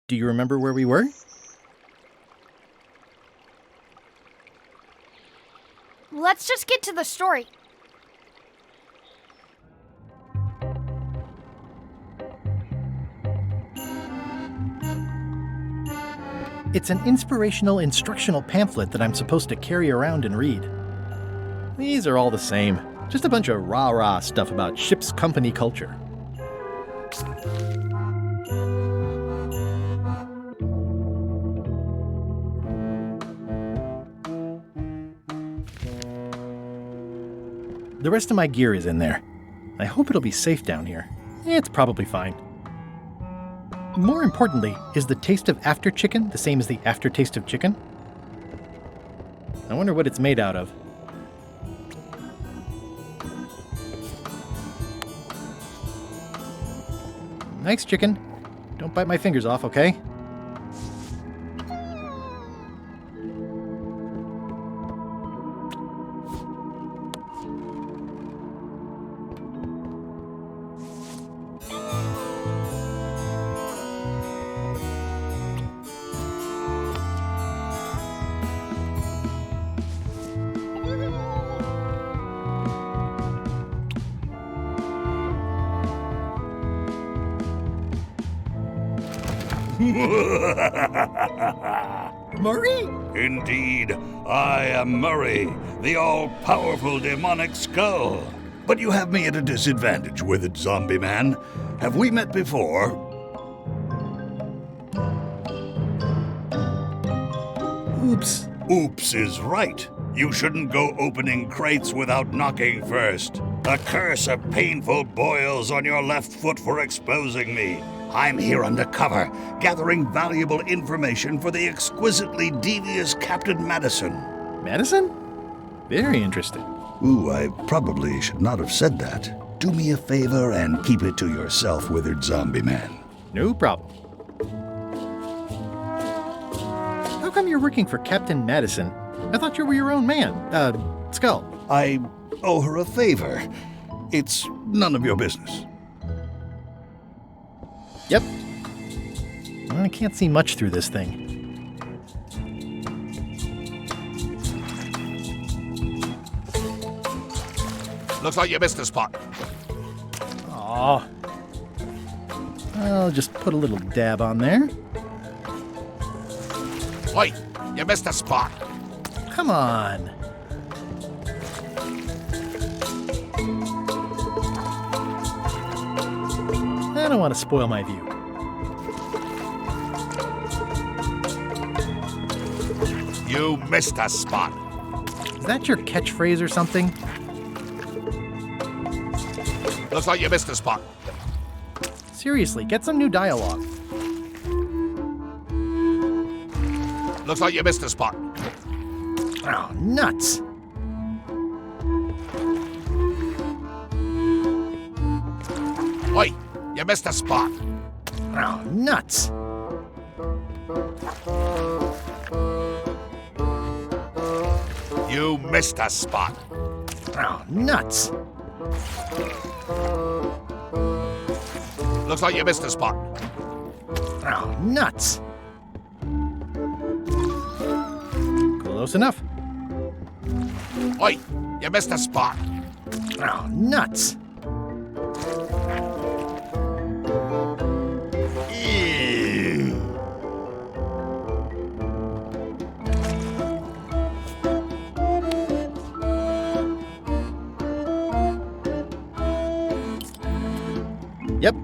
Do you remember where we were? Let's just get to the story. It's an inspirational instructional pamphlet that I'm supposed to carry around and read. These are all the same, just a bunch of rah-rah stuff about ship's company culture. The rest of my gear is in there. I hope it'll be safe down here. It's probably fine. More importantly, is the taste of after chicken the same as the aftertaste of chicken? I wonder what it's made out of. Nice chicken. Don't bite my fingers off, okay? Murray? Indeed, I am Murray, the all-powerful demonic skull. But you have me at a disadvantage with it, zombie man. Have we met before? Oops. Oops is right. You shouldn't go opening crates without knocking first. A curse of painful boils on your left foot for exposing me. I'm here undercover, gathering valuable information for the exquisitely devious Captain Madison. Madison? Very interesting. Ooh, I probably should not have said that. Do me a favor and keep it to yourself, withered zombie man. No problem. How come you're working for Captain Madison? I thought you were your own man. Skull. I owe her a favor. It's none of your business. Yep. I can't see much through this thing. Looks like you missed a spot. Aw. I'll just put a little dab on there. Wait, you missed a spot. Come on. I don't want to spoil my view. You missed a spot. Is that your catchphrase or something? Looks like you missed a spot. Seriously, get some new dialogue. Looks like you missed a spot. Oh, nuts. Wait, you missed a spot. Oh, nuts. You missed a spot. Oh, nuts. Looks like you missed a spot. Oh, nuts. Close enough. Wait, you missed a spot. Oh, nuts. Ew. Yep.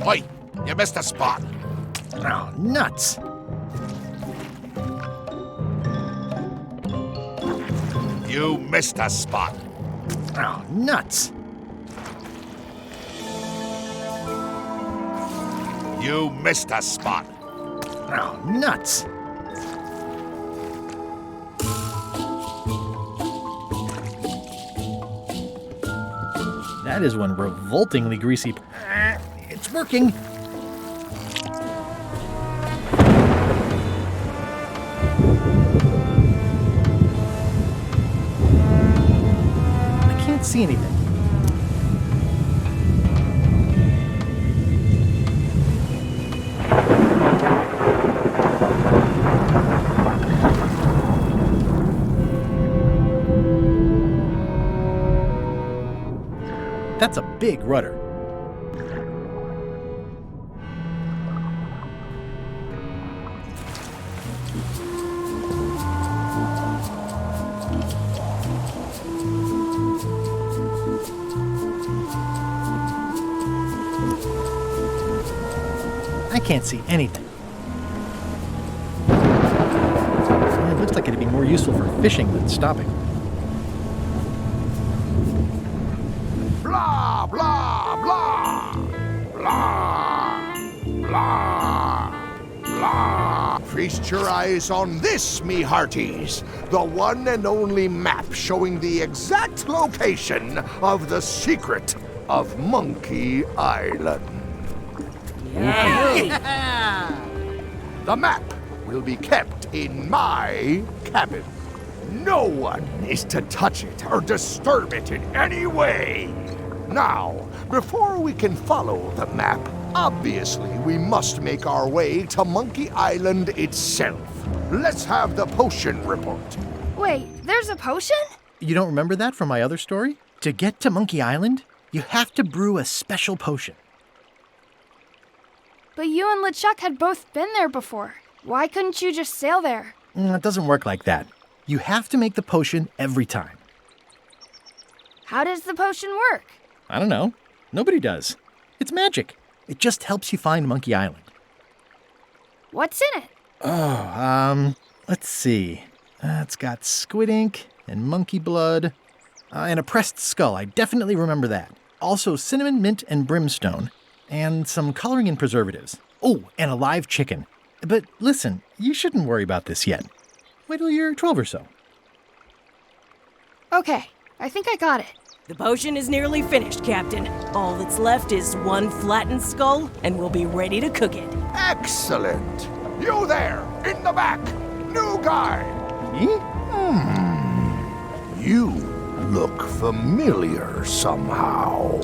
Wait, you missed a spot. Oh, nuts. You missed a spot. Oh, nuts. You missed a spot. Oh, nuts. That is one revoltingly greasy. It's working. see anything. That's a big rudder. I can't see anything. It looks like it'd be more useful for fishing than stopping. Blah, blah, blah. Blah, blah, blah. Feast your eyes on this, me hearties. The one and only map showing the exact location of the secret of Monkey Island. The map will be kept in my cabin. No one is to touch it or disturb it in any way. Now, before we can follow the map, obviously we must make our way to Monkey Island itself. Let's have the potion report. Wait, there's a potion? You don't remember that from my other story? To get to Monkey Island, you have to brew a special potion. But you and LeChuck had both been there before. Why couldn't you just sail there? It doesn't work like that. You have to make the potion every time. How does the potion work? I don't know. Nobody does. It's magic. It just helps you find Monkey Island. What's in it? Let's see. It's got squid ink and monkey blood and a pressed skull. I definitely remember that. Also cinnamon, mint, and brimstone. And some coloring and preservatives. Oh, and a live chicken. But listen, you shouldn't worry about this yet. Wait till you're 12 or so. Okay, I think I got it. The potion is nearly finished, Captain. All that's left is one flattened skull, and we'll be ready to cook it. Excellent. You there, in the back. New guy. Me? You look familiar somehow.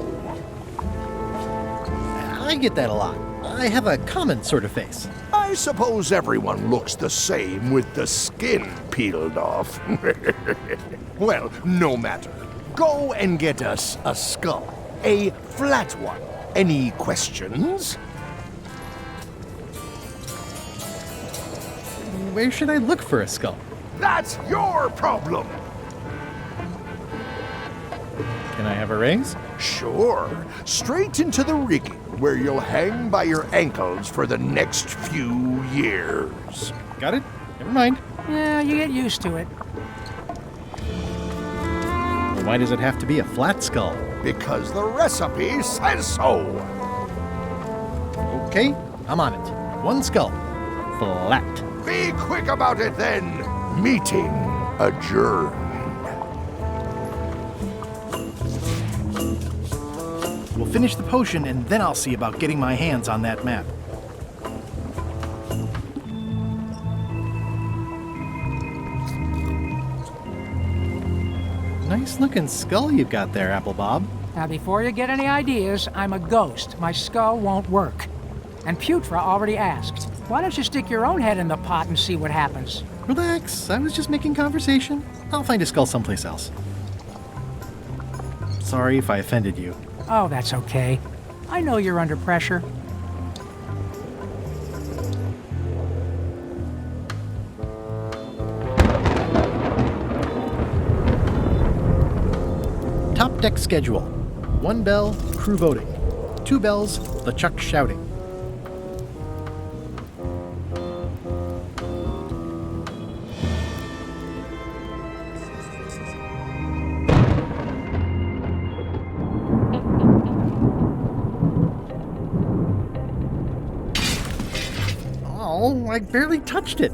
I get that a lot. I have a common sort of face. I suppose everyone looks the same with the skin peeled off. Well, no matter. Go and get us a skull. A flat one. Any questions? Where should I look for a skull? That's your problem. Can I have a raise? Sure. Straight into the rigging, where you'll hang by your ankles for the next few years. Got it? Never mind. Yeah, you get used to it. Why does it have to be a flat skull? Because the recipe says so. Okay, I'm on it. One skull. Flat. Be quick about it then. Meeting adjourned. We'll finish the potion and then I'll see about getting my hands on that map. Nice looking skull you've got there, Apple Bob. Now, before you get any ideas, I'm a ghost. My skull won't work. And Putra already asked. Why don't you stick your own head in the pot and see what happens? Relax, I was just making conversation. I'll find a skull someplace else. Sorry if I offended you. Oh, that's okay. I know you're under pressure. Top deck schedule. 1 bell, crew voting. 2 bells, LeChuck shouting. Oh, I barely touched it.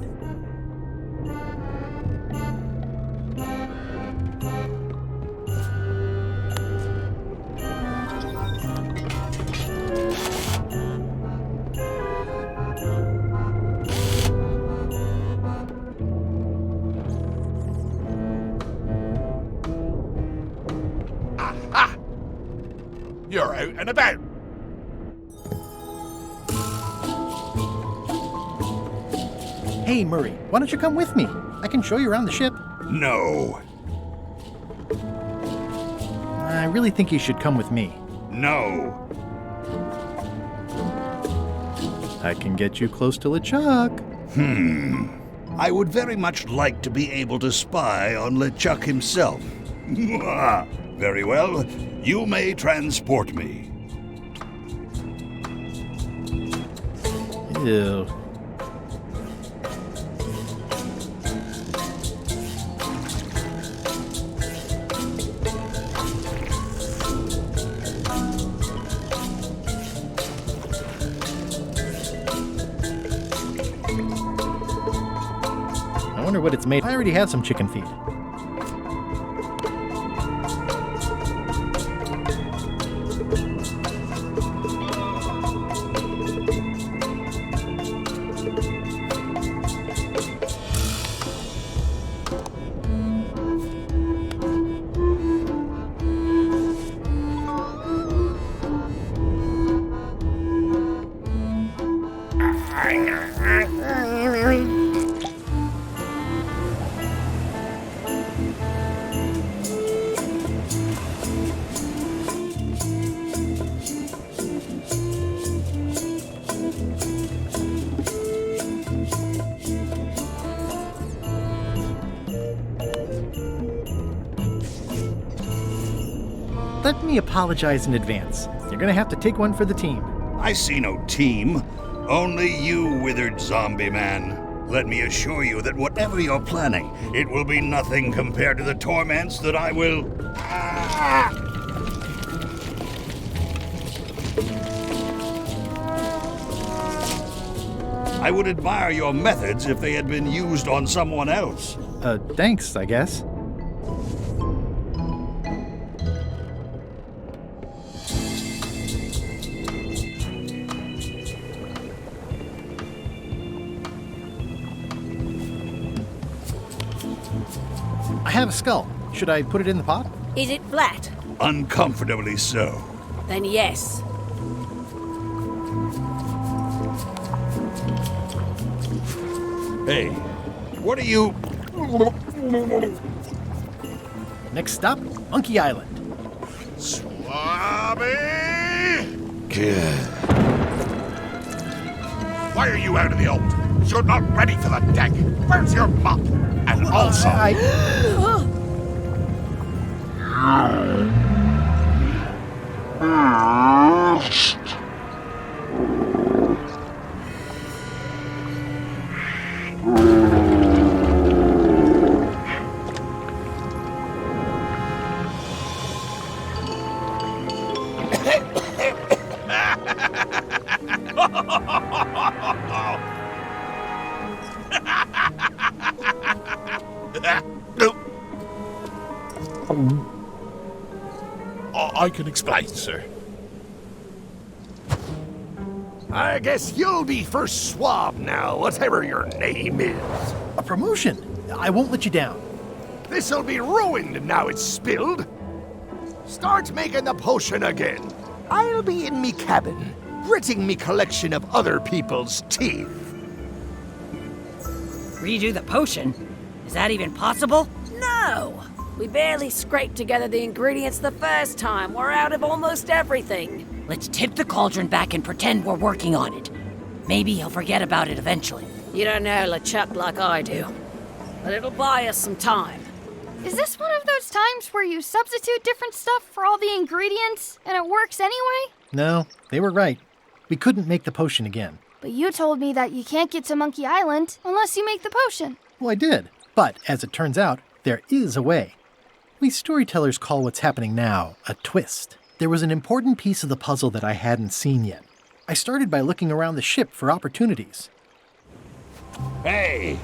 You're out and about. Hey, Murray, why don't you come with me? I can show you around the ship. No. I really think you should come with me. No. I can get you close to LeChuck. I would very much like to be able to spy on LeChuck himself. Very well. You may transport me. Ew. I wonder what it's made. I already have some chicken feed. Let me apologize in advance. You're gonna have to take one for the team. I see no team. Only you, withered zombie man. Let me assure you that whatever you're planning, it will be nothing compared to the torments that I will... I would admire your methods if they had been used on someone else. Thanks, I guess. I have a skull. Should I put it in the pot? Is it flat? Uncomfortably so. Then yes. Hey, what are you... Next stop, Monkey Island. Swabby! Why are you out of the old? You're not ready for the deck. Where's your mop? And also... I can explain, sir. I guess you'll be first swab now, whatever your name is. A promotion. I won't let you down. This'll be ruined now it's spilled. Start making the potion again. I'll be in me cabin, gritting me collection of other people's teeth. Redo the potion? Is that even possible? No! We barely scraped together the ingredients the first time. We're out of almost everything. Let's tip the cauldron back and pretend we're working on it. Maybe he'll forget about it eventually. You don't know LeChuck like I do. But it'll buy us some time. Is this one of those times where you substitute different stuff for all the ingredients and it works anyway? No, they were right. We couldn't make the potion again. But you told me that you can't get to Monkey Island unless you make the potion. Well, I did. But as it turns out, there is a way. We storytellers call what's happening now a twist. There was an important piece of the puzzle that I hadn't seen yet. I started by looking around the ship for opportunities. Hey!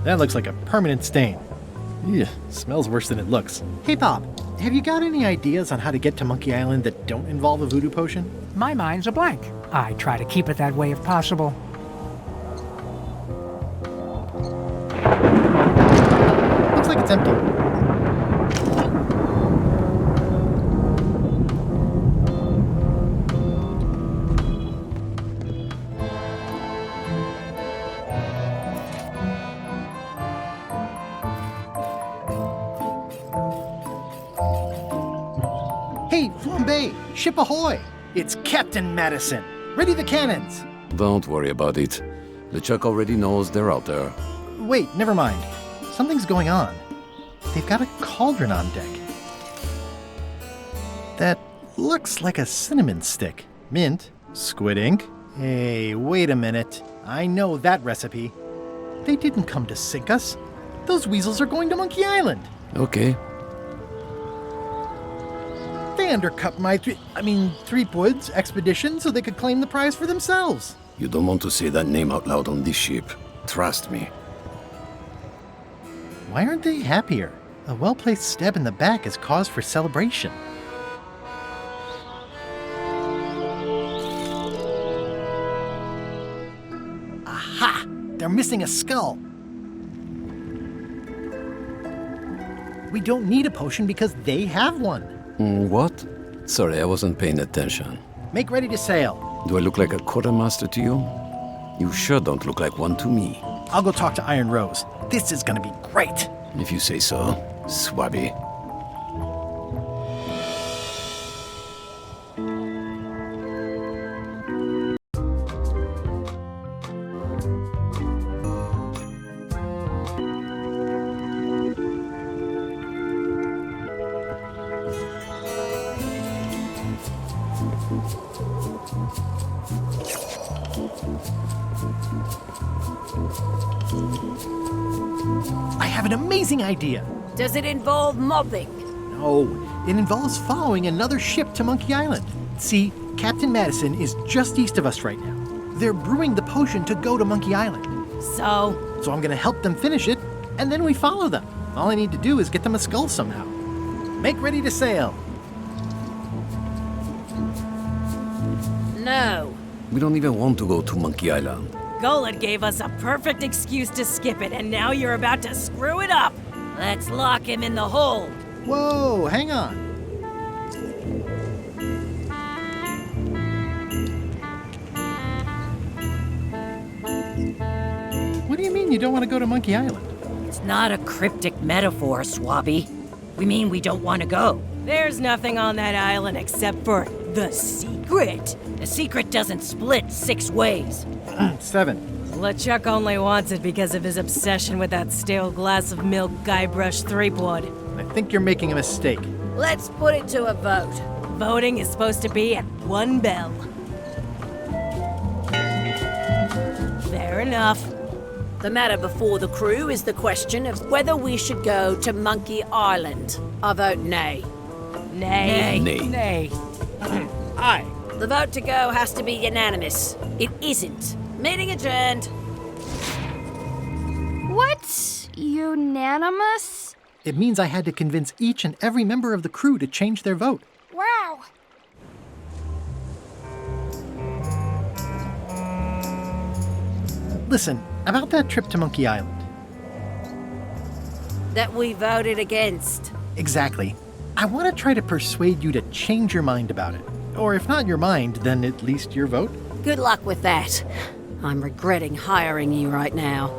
That looks like a permanent stain. Ew, smells worse than it looks. Hey Bob, have you got any ideas on how to get to Monkey Island that don't involve a voodoo potion? My mind's a blank. I try to keep it that way if possible. Looks like it's empty. Hey, Flambe! Ship ahoy! It's Captain Madison! Ready the cannons! Don't worry about it. LeChuck already knows they're out there. Wait, never mind. Something's going on. They've got a cauldron on deck. That looks like a cinnamon stick. Mint, squid ink. Hey, wait a minute. I know that recipe. They didn't come to sink us. Those weasels are going to Monkey Island. Okay. They undercut my Threepwood's expedition so they could claim the prize for themselves. You don't want to say that name out loud on this ship. Trust me. Why aren't they happier? A well-placed stab in the back is cause for celebration. Aha! They're missing a skull. We don't need a potion because they have one. What? Sorry, I wasn't paying attention. Make ready to sail. Do I look like a quartermaster to you? You sure don't look like one to me. I'll go talk to Iron Rose. This is gonna be great. If you say so, Swabby. I have an amazing idea. Does it involve mobbing? No, it involves following another ship to Monkey Island. See, Captain Madison is just east of us right now. They're brewing the potion to go to Monkey Island. So I'm gonna help them finish it, and then we follow them. All I need to do is get them a skull somehow. Make ready to sail. no. We don't even want to go to Monkey Island. Golod gave us a perfect excuse to skip it, and now you're about to screw it up. Let's lock him in the hold. Whoa, hang on. What do you mean you don't want to go to Monkey Island? It's not a cryptic metaphor, Swabby. We mean we don't want to go. There's nothing on that island except for the secret. The secret doesn't split 6 ways. 7. LeChuck only wants it because of his obsession with that stale glass of milk Guybrush Threepwood. I think you're making a mistake. Let's put it to a vote. Voting is supposed to be at 1 bell. Fair enough. The matter before the crew is the question of whether we should go to Monkey Island. I vote nay. Nay. Nay. Nay. Aye. The vote to go has to be unanimous. It isn't. Meeting adjourned. What? Unanimous? It means I had to convince each and every member of the crew to change their vote. Wow. Listen, about that trip to Monkey Island. That we voted against. Exactly. I want to try to persuade you to change your mind about it. Or if not your mind, then at least your vote. Good luck with that. I'm regretting hiring you right now.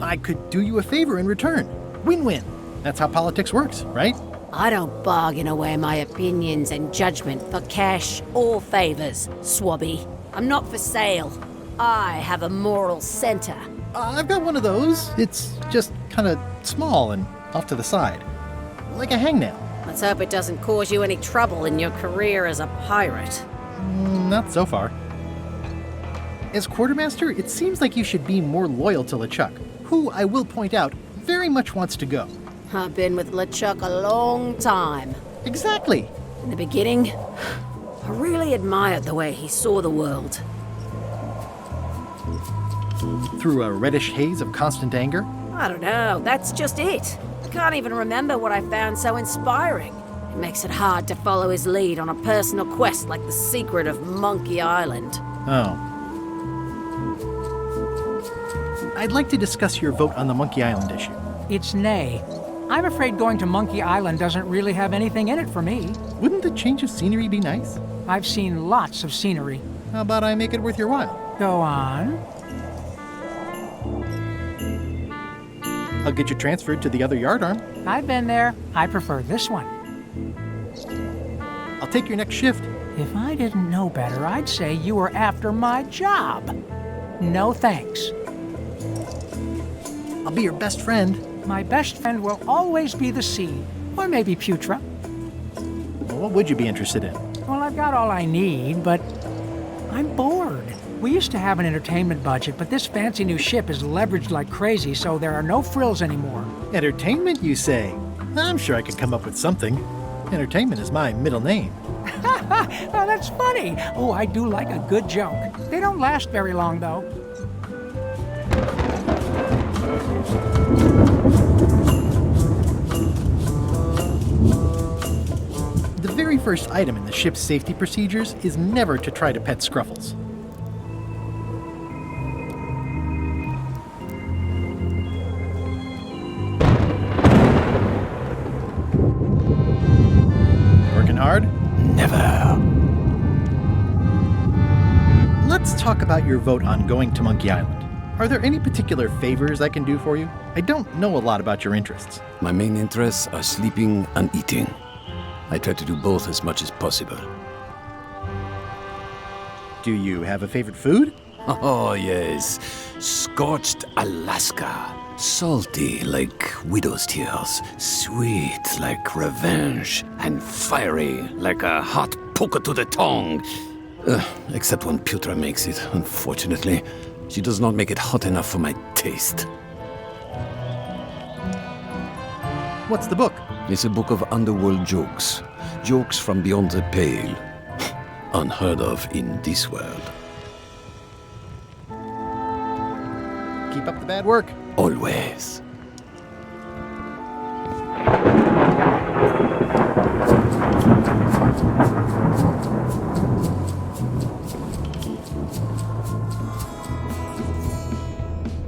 I could do you a favor in return. Win-win. That's how politics works, right? I don't bargain away my opinions and judgment for cash or favors, Swabby. I'm not for sale. I have a moral center. I've got one of those. It's just kind of small and off to the side. Like a hangnail. Let's hope it doesn't cause you any trouble in your career as a pirate. Not so far. As quartermaster, it seems like you should be more loyal to LeChuck, who, I will point out, very much wants to go. I've been with LeChuck a long time. Exactly. In the beginning, I really admired the way he saw the world. Through a reddish haze of constant anger. I don't know, that's just it. I can't even remember what I found so inspiring. It makes it hard to follow his lead on a personal quest like the secret of Monkey Island. Oh. I'd like to discuss your vote on the Monkey Island issue. It's nay. I'm afraid going to Monkey Island doesn't really have anything in it for me. Wouldn't a change of scenery be nice? I've seen lots of scenery. How about I make it worth your while? Go on. I'll get you transferred to the other yardarm. I've been there. I prefer this one. I'll take your next shift. If I didn't know better, I'd say you were after my job. No thanks. I'll be your best friend. My best friend will always be the sea, or maybe Putra. Well, what would you be interested in? Well, I've got all I need, but I'm bored. We used to have an entertainment budget, but this fancy new ship is leveraged like crazy, so there are no frills anymore. Entertainment, you say? I'm sure I could come up with something. Entertainment is my middle name. Oh, that's funny. Oh, I do like a good joke. They don't last very long, though. The very first item in the ship's safety procedures is never to try to pet Scruffles. Working hard? Never. Let's talk about your vote on going to Monkey Island. Are there any particular favors I can do for you? I don't know a lot about your interests. My main interests are sleeping and eating. I try to do both as much as possible. Do you have a favorite food? Oh, yes. Scorched Alaska. Salty like widow's tears. Sweet like revenge. And fiery like a hot poker to the tongue. Except when Putra makes it, unfortunately. She does not make it hot enough for my taste. What's the book? It's a book of underworld jokes. Jokes from beyond the pale. Unheard of in this world. Keep up the bad work. Always.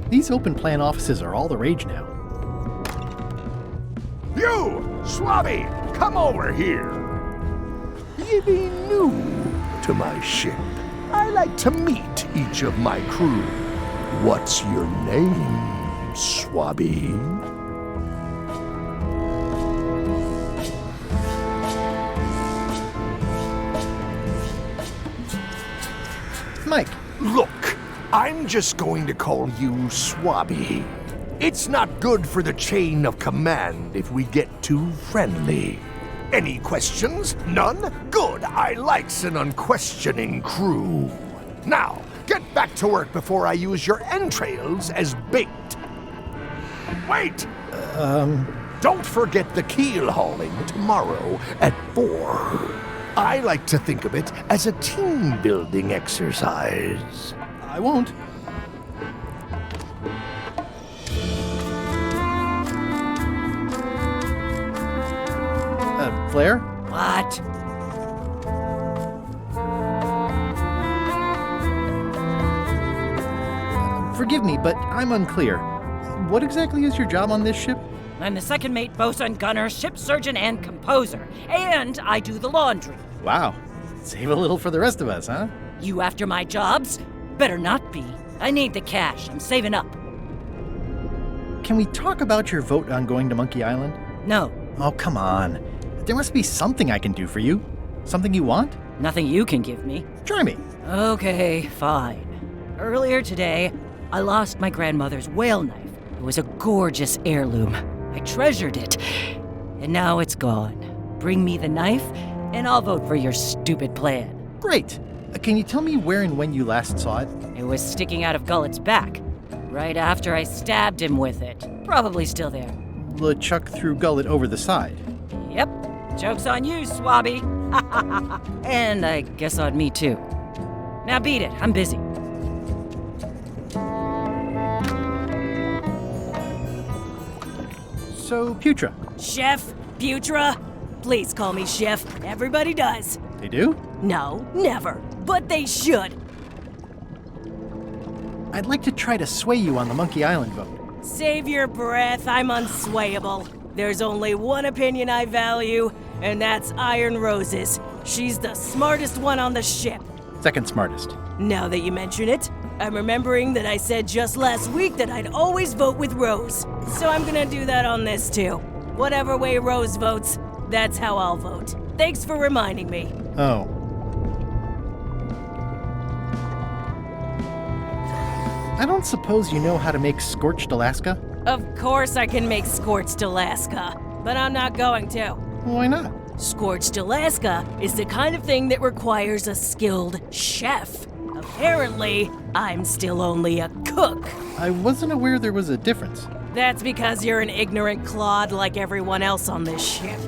These open plan offices are all the rage now. You, Swabby, come over here. You be new to my ship. I like to meet each of my crew. What's your name, Swabby? Mike. Look, I'm just going to call you Swabby. It's not good for the chain of command if we get too friendly. Any questions? None? Good. I likes an unquestioning crew. Now, get back to work before I use your entrails as bait. Wait! Don't forget the keel hauling tomorrow at 4. I like to think of it as a team-building exercise. I won't. Flair? What? Forgive me, but I'm unclear. What exactly is your job on this ship? I'm the second mate, bosun, gunner, ship surgeon, and composer. And I do the laundry. Wow. Save a little for the rest of us, huh? You after my jobs? Better not be. I need the cash. I'm saving up. Can we talk about your vote on going to Monkey Island? No. Oh, come on. There must be something I can do for you. Something you want? Nothing you can give me. Try me. Okay, fine. Earlier today, I lost my grandmother's whale knife. It was a gorgeous heirloom. I treasured it. And now it's gone. Bring me the knife, and I'll vote for your stupid plan. Great. Can you tell me where and when you last saw it? It was sticking out of Gullet's back, right after I stabbed him with it. Probably still there. LeChuck threw Gullet over the side. Yep. Joke's on you, Swabby. And I guess on me, too. Now beat it. I'm busy. So, Putra. Chef, Putra, please call me chef. Everybody does. They do? No, never. But they should. I'd like to try to sway you on the Monkey Island vote. Save your breath, I'm unswayable. There's only one opinion I value, and that's Iron Rose's. She's the smartest one on the ship. Second smartest. Now that you mention it, I'm remembering that I said just last week that I'd always vote with Rose. So I'm gonna do that on this too. Whatever way Rose votes, that's how I'll vote. Thanks for reminding me. Oh. I don't suppose you know how to make scorched Alaska? Of course I can make scorched Alaska, but I'm not going to. Why not? Scorched Alaska is the kind of thing that requires a skilled chef. Apparently, I'm still only a cook. I wasn't aware there was a difference. That's because you're an ignorant clod like everyone else on this ship.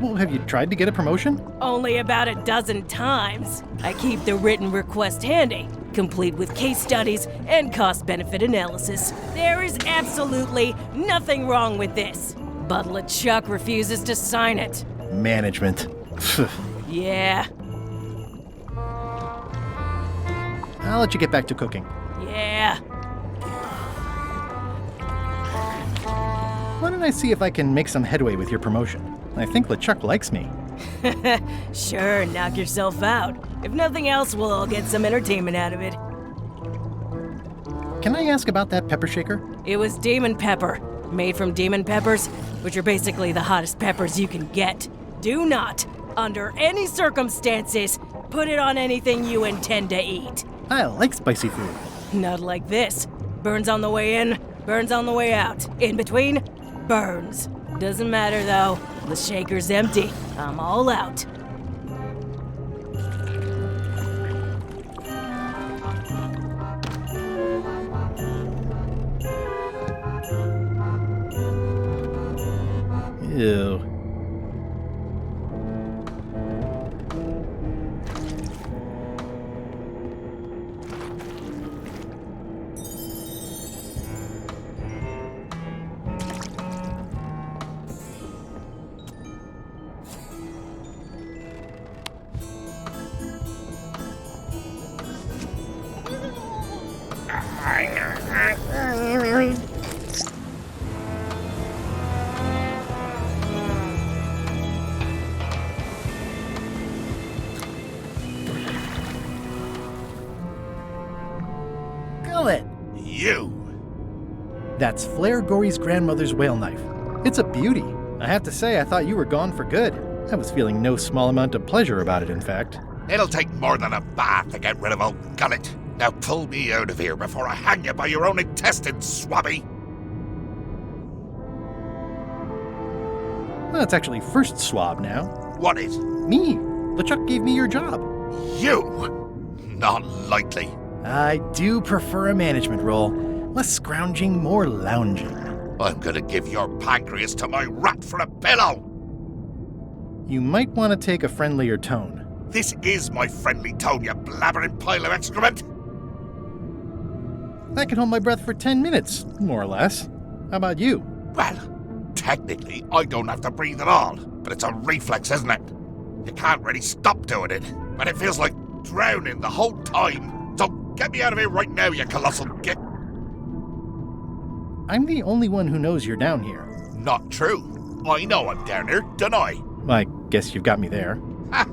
Well, have you tried to get a promotion? Only about a dozen times. I keep the written request handy, complete with case studies and cost-benefit analysis. There is absolutely nothing wrong with this. But LeChuck refuses to sign it. Management. Yeah. I'll let you get back to cooking. Yeah. Why don't I see if I can make some headway with your promotion? I think LeChuck likes me. Sure, knock yourself out. If nothing else, we'll all get some entertainment out of it. Can I ask about that pepper shaker? It was demon pepper, made from demon peppers, which are basically the hottest peppers you can get. Do not, under any circumstances, put it on anything you intend to eat. I like spicy food. Not like this. Burns on the way in, burns on the way out. In between, burns. Doesn't matter though. The shaker's empty. I'm all out. Ew. Gullet! You! That's Flair Gory's grandmother's whale knife. It's a beauty. I have to say, I thought you were gone for good. I was feeling no small amount of pleasure about it, in fact. It'll take more than a bath to get rid of old Gullet. Now pull me out of here before I hang you by your own intestines, swabby! Well, it's actually first swab now. What is? Me. LeChuck gave me your job. You? Not likely. I do prefer a management role. Less scrounging, more lounging. I'm gonna give your pancreas to my rat for a pillow! You might want to take a friendlier tone. This is my friendly tone, you blabbering pile of excrement! I can hold my breath for 10 minutes, more or less. How about you? Well, technically, I don't have to breathe at all, but it's a reflex, isn't it? You can't really stop doing it, but it feels like drowning the whole time. So get me out of here right now, you colossal git! I'm the only one who knows you're down here. Not true. I know I'm down here, don't I? I guess you've got me there. Ha!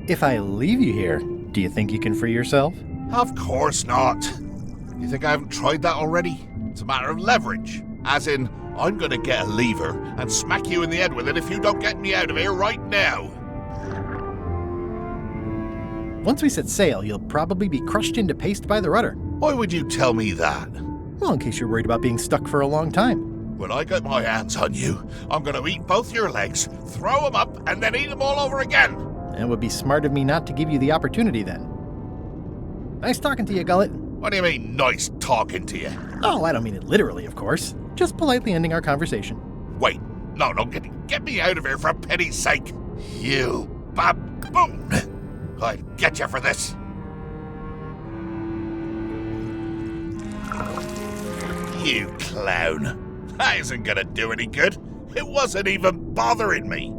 If I leave you here, do you think you can free yourself? Of course not. You think I haven't tried that already? It's a matter of leverage. As in, I'm gonna get a lever and smack you in the head with it if you don't get me out of here right now. Once we set sail, you'll probably be crushed into paste by the rudder. Why would you tell me that? Well, in case you're worried about being stuck for a long time. When I get my hands on you, I'm gonna eat both your legs, throw them up, and then eat them all over again. It would be smart of me not to give you the opportunity then. Nice talking to you, Gullet. What do you mean, nice talking to you? Oh, I don't mean it literally, of course. Just politely ending our conversation. Wait, no, get me out of here for pity's sake. You baboon! I'll get you for this. You clown. That isn't gonna do any good. It wasn't even bothering me.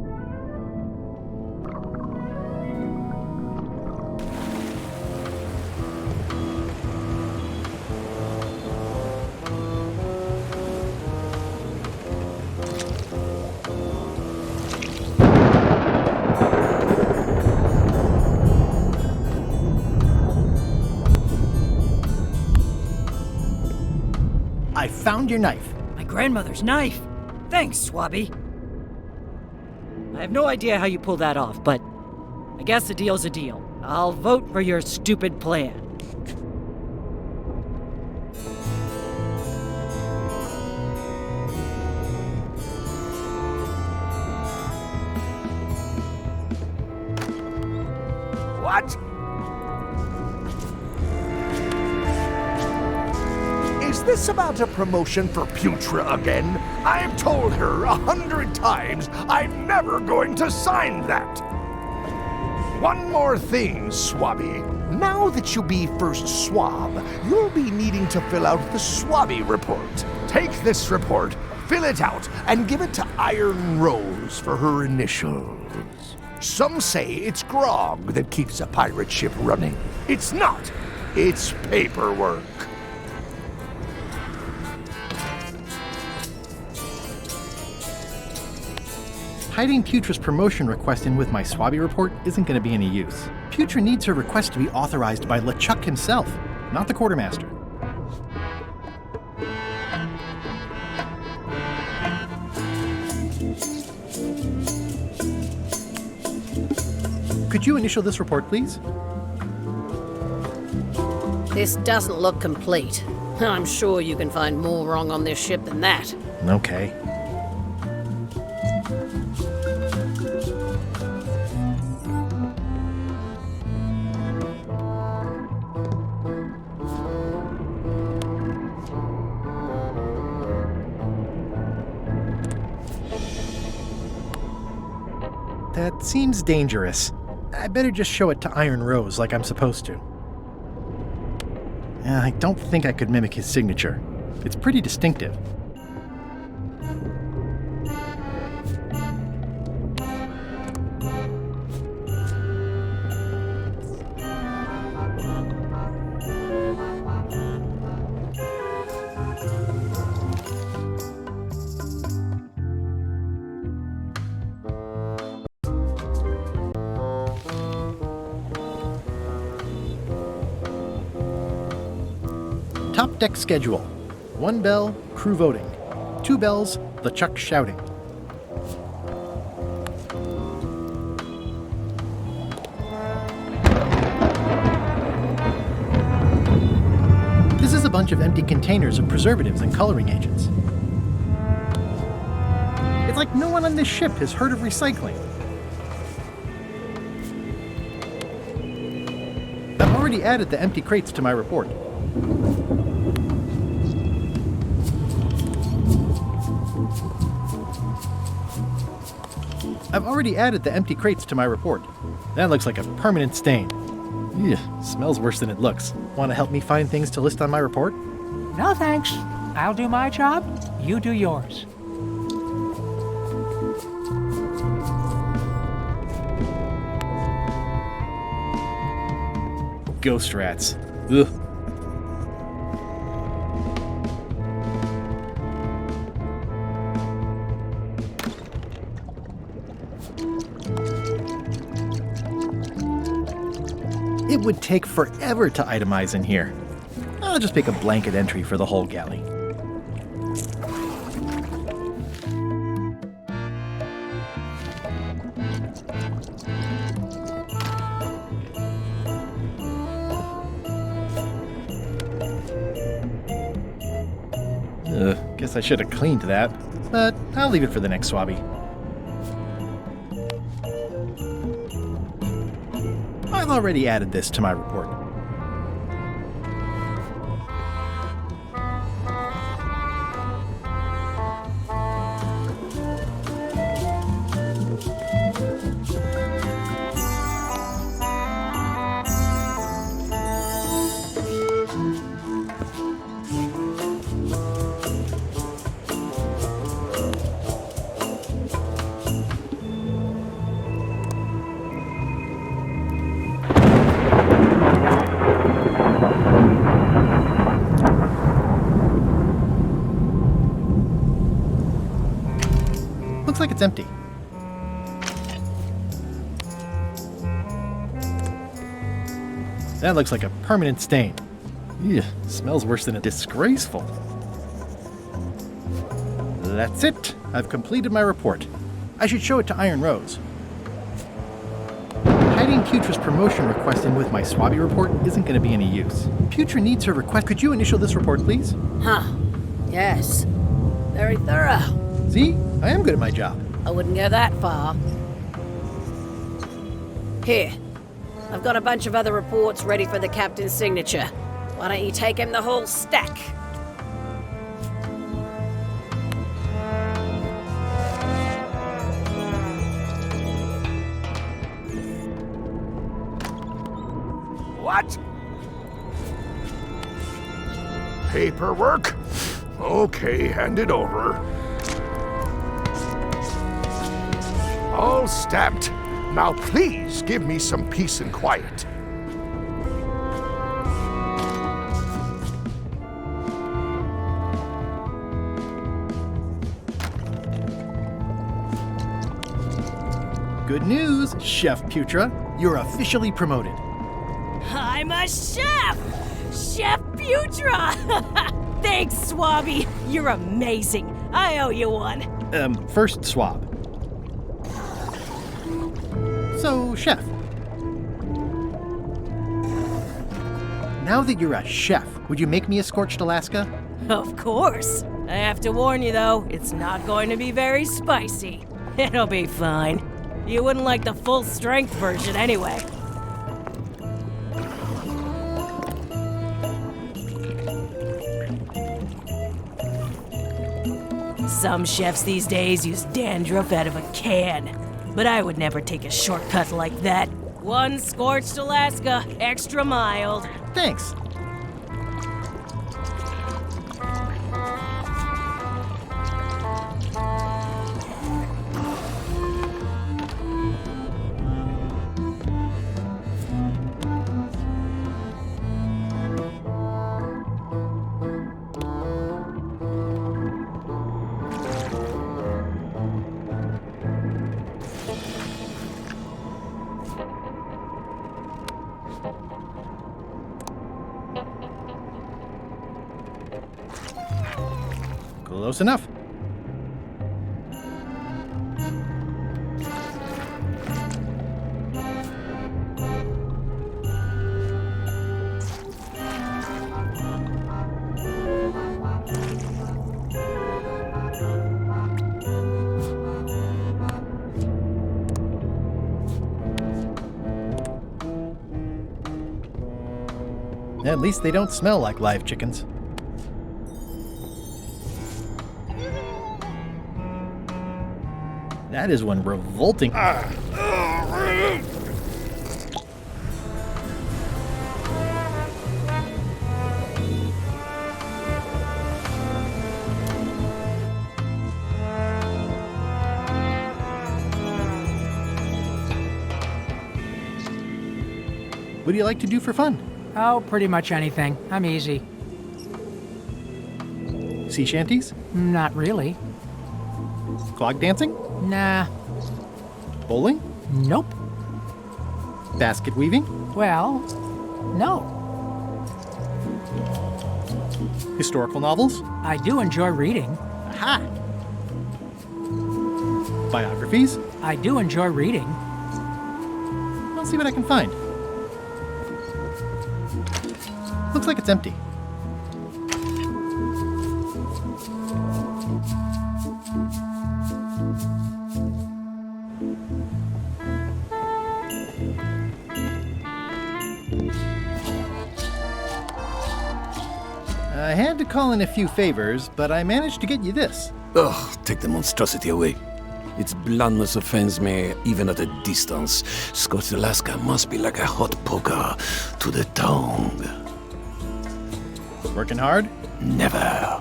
I found your knife. My grandmother's knife. Thanks, Swabby. I have no idea how you pulled that off, but I guess a deal's a deal. I'll vote for your stupid plan. What? Is this about a promotion for Putra again? I've told her 100 times I'm never going to sign that. One more thing, Swabby. Now that you'll be first swab, you'll be needing to fill out the Swabby report. Take this report, fill it out, and give it to Iron Rose for her initials. Some say it's grog that keeps a pirate ship running. It's not. It's paperwork. Hiding Putra's promotion request in with my Swabby report isn't going to be any use. Putra needs her request to be authorized by LeChuck himself, not the quartermaster. Could you initial this report, please? This doesn't look complete. I'm sure you can find more wrong on this ship than that. Okay. That seems dangerous. I better just show it to Iron Rose like I'm supposed to. I don't think I could mimic his signature. It's pretty distinctive. Top deck schedule. 1 bell, crew voting. 2 bells, LeChuck shouting. This is a bunch of empty containers of preservatives and coloring agents. It's like no one on this ship has heard of recycling. I've already added the empty crates to my report. That looks like a permanent stain. Ew, smells worse than it looks. Want to help me find things to list on my report? No thanks. I'll do my job, you do yours. Ghost rats. Ugh. It would take forever to itemize in here. I'll just make a blanket entry for the whole galley. Guess I should have cleaned that, but I'll leave it for the next swabby. I've already added this to my report. it's empty. That looks like a permanent stain. Ew, smells worse than a disgraceful. That's it. I've completed my report. I should show it to Iron Rose. Hiding Putra's promotion request in with my Swabby report isn't going to be any use. Putra needs her request. Could you initial this report, please? Huh. Yes. Very thorough. See? I am good at my job. I wouldn't go that far. Here. I've got a bunch of other reports ready for the captain's signature. Why don't you take him the whole stack? What? Paperwork? Okay, hand it over. All stamped. Now please give me some peace and quiet. Good news, Chef Putra. You're officially promoted. I'm a chef! Chef Putra! Thanks, Swabby. You're amazing. I owe you one. First swab. So, Chef. Now that you're a chef, would you make me a scorched Alaska? Of course. I have to warn you, though, it's not going to be very spicy. It'll be fine. You wouldn't like the full-strength version anyway. Some chefs these days use dandruff out of a can, but I would never take a shortcut like that. One scorched Alaska, extra mild. Thanks. Close enough. At least they don't smell like live chickens. That is one revolting. What do you like to do for fun? Oh, pretty much anything. I'm easy. Sea shanties? Not really. Clog dancing? Nah. Bowling? Nope. Basket weaving? Well, no. Historical novels? I do enjoy reading. Aha! Biographies? I do enjoy reading. I'll see what I can find. Looks like it's empty. I had to call in a few favors, but I managed to get you this. Ugh, take the monstrosity away. Its blandness offends me even at a distance. Scorched Alaska must be like a hot poker to the tongue. Working hard? Never.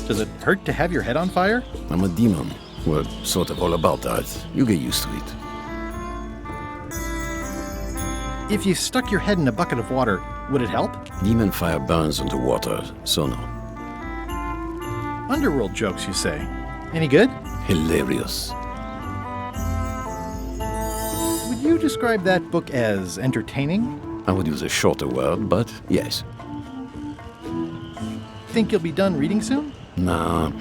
Does it hurt to have your head on fire? I'm a demon. We're sort of all about that. You get used to it. If you stuck your head in a bucket of water, would it help? Demon fire burns underwater, so no. Underworld jokes, you say? Any good? Hilarious. Would you describe that book as entertaining? I would use a shorter word, but yes. Think you'll be done reading soon? Nah,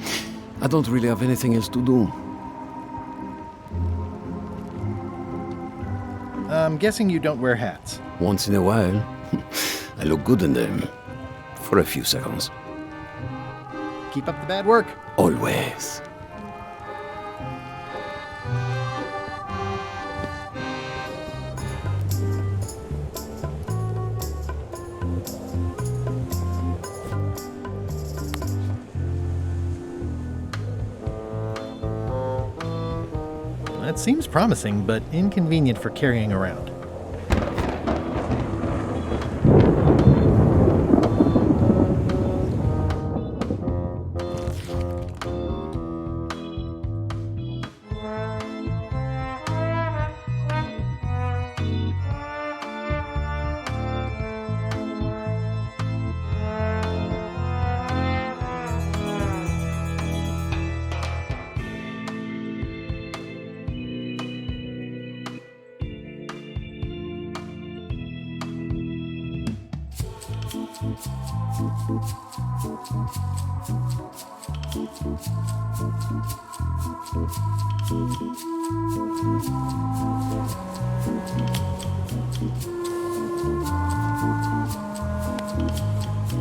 I don't really have anything else to do. I'm guessing you don't wear hats. Once in a while, I look good in them. For a few seconds. Keep up the bad work. Always. That seems promising, but inconvenient for carrying around.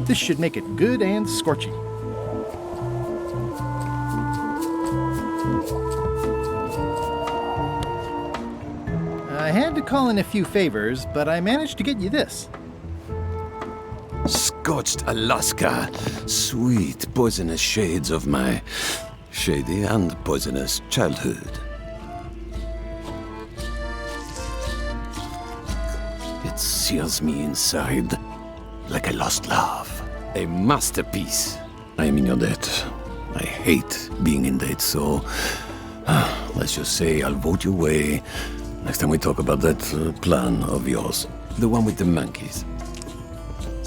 This should make it good and scorchy. I had to call in a few favors, but I managed to get you this. Scorched Alaska. Sweet, poisonous shades of my shady and poisonous childhood. It sears me inside like a lost love. A masterpiece. I am in your debt. I hate being in debt, so let's just say I'll vote your way next time we talk about that plan of yours. The one with the monkeys.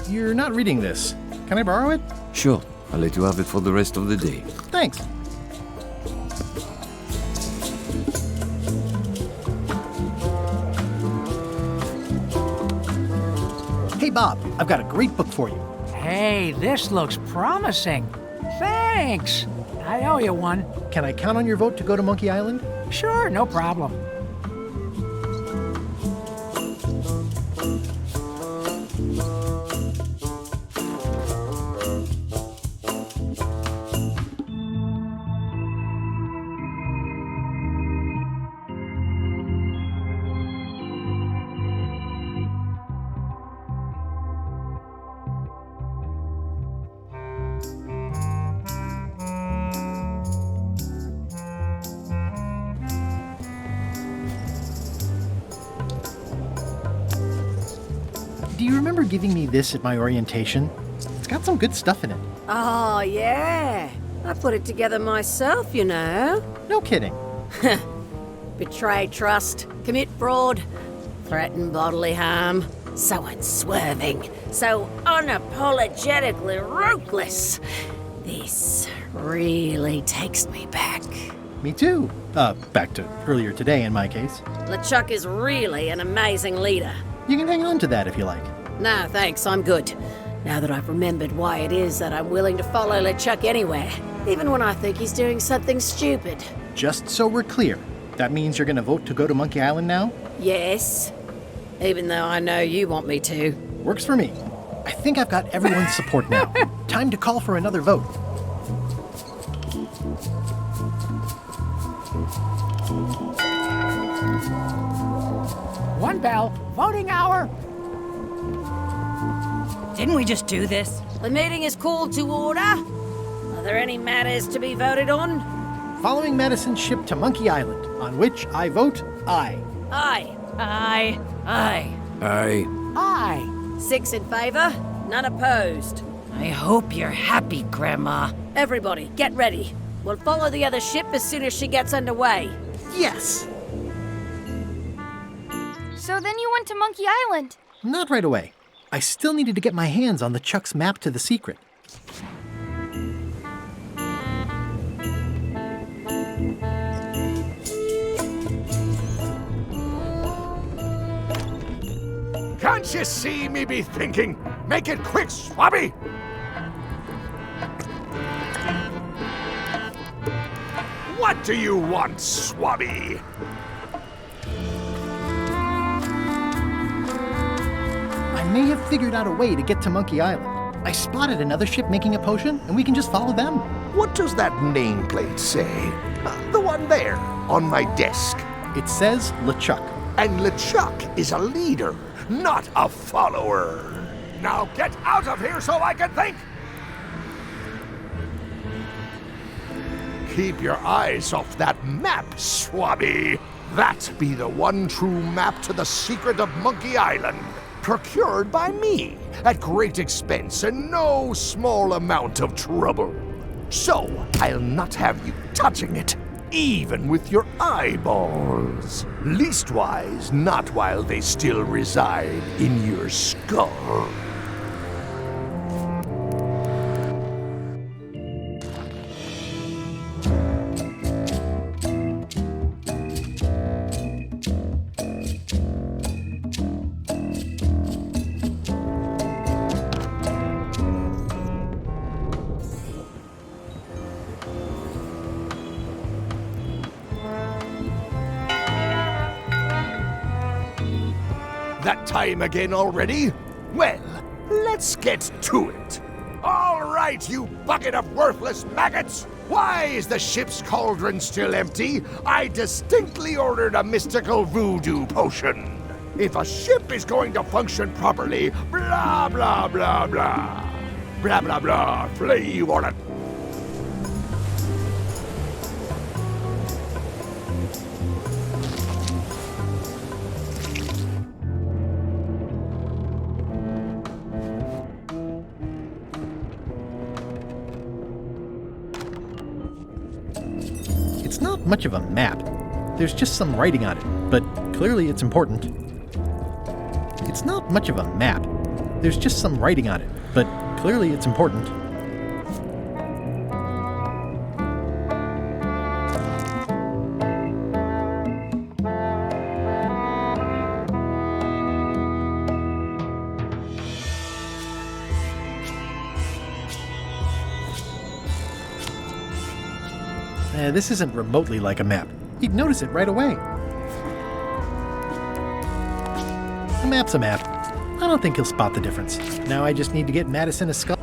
You're not reading this. Can I borrow it? Sure, I'll let you have it for the rest of the day. Thanks. Hey, Bob, I've got a great book for you. Hey, this looks promising. Thanks. I owe you one. Can I count on your vote to go to Monkey Island? Sure, no problem. Do you remember giving me this at my orientation? It's got some good stuff in it. Oh, yeah. I put it together myself, you know. No kidding. Betray trust, commit fraud, threaten bodily harm. So unswerving, so unapologetically ruthless. This really takes me back. Me too. Back to earlier today in my case. LeChuck is really an amazing leader. You can hang on to that if you like. No, thanks, I'm good. Now that I've remembered why it is that I'm willing to follow LeChuck anywhere, even when I think he's doing something stupid. Just so we're clear, that means you're gonna vote to go to Monkey Island now? Yes, even though I know you want me to. Works for me. I think I've got everyone's support now. Time to call for another vote. One bell. Voting hour. Didn't we just do this? The meeting is called to order. Are there any matters to be voted on? Following Madison's ship to Monkey Island, on which I vote aye. Aye. Aye. Aye. 6 in favor, none opposed. I hope you're happy, Grandma. Everybody, get ready. We'll follow the other ship as soon as she gets underway. Yes! So then you went to Monkey Island. Not right away. I still needed to get my hands on the Chuck's map to the secret. Can't you see me be thinking? Make it quick, Swabby! What do you want, Swabby? I may have figured out a way to get to Monkey Island. I spotted another ship making a potion, and we can just follow them. What does that nameplate say? The one there, on my desk. It says LeChuck. And LeChuck is a leader, not a follower. Now get out of here so I can think! Keep your eyes off that map, Swabby. That be the one true map to the secret of Monkey Island. Procured by me, at great expense and no small amount of trouble. So, I'll not have you touching it, even with your eyeballs. Leastwise, not while they still reside in your skull. That time again already? Well, let's get to it. All right, you bucket of worthless maggots! Why is the ship's cauldron still empty? I distinctly ordered a mystical voodoo potion. If a ship is going to function properly, blah, blah, blah, blah. Blah, blah, blah, flay you on it. It's not much of a map. There's just some writing on it, but clearly it's important. It's not much of a map. There's just some writing on it, but clearly it's important. This isn't remotely like a map. You'd notice it right away. A map's a map. I don't think he'll spot the difference. Now I just need to get Madison a skull.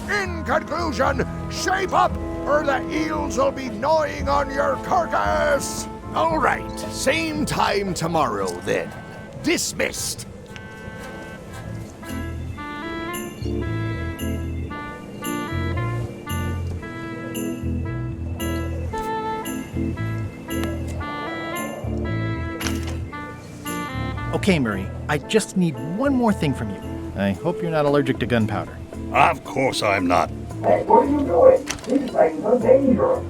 In conclusion, shape up, or the eels will be gnawing on your carcass! All right, same time tomorrow then. Dismissed. Okay, Murray, I just need one more thing from you. I hope you're not allergic to gunpowder. Of course I'm not. Hey, what are you doing? These things are dangerous.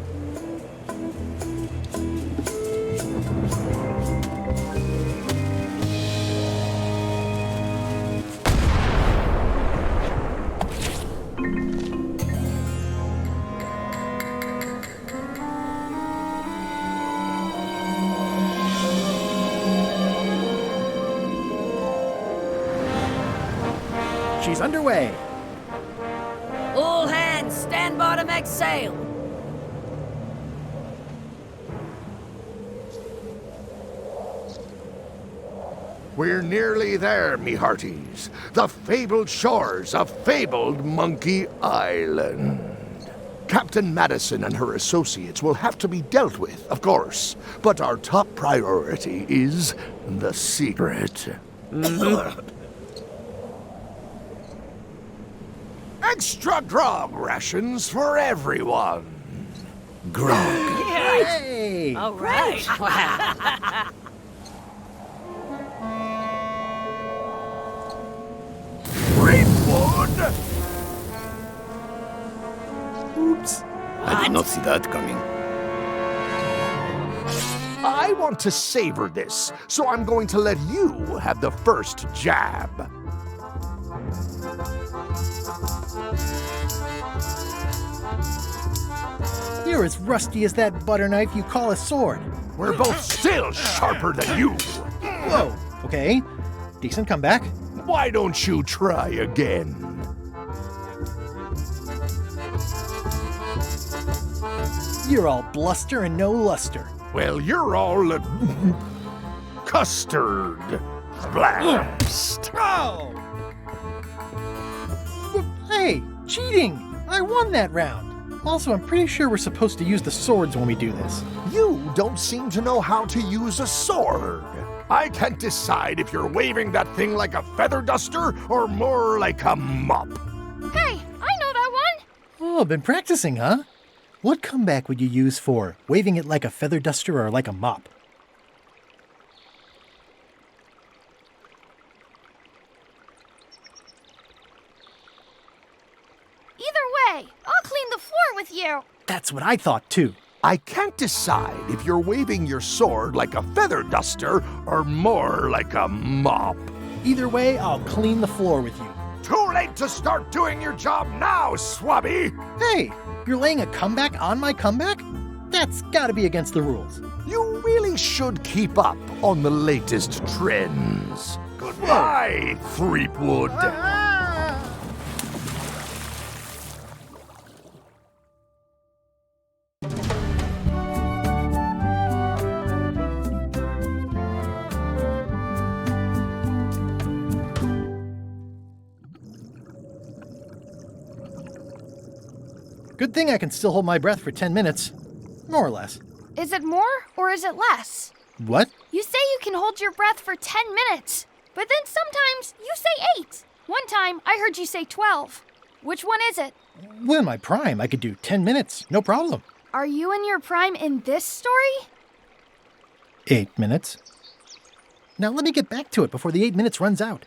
She's underway. All hands, stand by to make sail. We're nearly there, me hearties. The fabled shores of fabled Monkey Island. Captain Madison and her associates will have to be dealt with, of course. But our top priority is the secret. Extra grog rations for everyone. Grog. Hey! All right. Greenwood! Oops. I did not see that coming. I I want to savor this, so I'm going to let you have the first jab. You're as rusty as that butter knife you call a sword. We're both still sharper than you. Whoa, okay. Decent comeback. Why don't you try again? You're all bluster and no luster. Well, you're all custard. Blast. Oh! Hey, cheating! I won that round. Also, I'm pretty sure we're supposed to use the swords when we do this. You don't seem to know how to use a sword. I can't decide if you're waving that thing like a feather duster or more like a mop. Hey, I know that one! Oh, been practicing, huh? What comeback would you use for waving it like a feather duster or like a mop? Either way, I'll clean the floor with you. That's what I thought, too. I can't decide if you're waving your sword like a feather duster or more like a mop. Either way, I'll clean the floor with you. Too late to start doing your job now, Swabby! Hey, you're laying a comeback on my comeback? That's gotta be against the rules. You really should keep up on the latest trends. Goodbye, Threepwood. Good thing I can still hold my breath for 10 minutes. More or less. Is it more or is it less? What? You say you can hold your breath for 10 minutes, but then sometimes you say 8. One time I heard you say 12. Which one is it? Well, in my prime, I could do 10 minutes, no problem. Are you in your prime in this story? 8 minutes. Now let me get back to it before the 8 minutes runs out.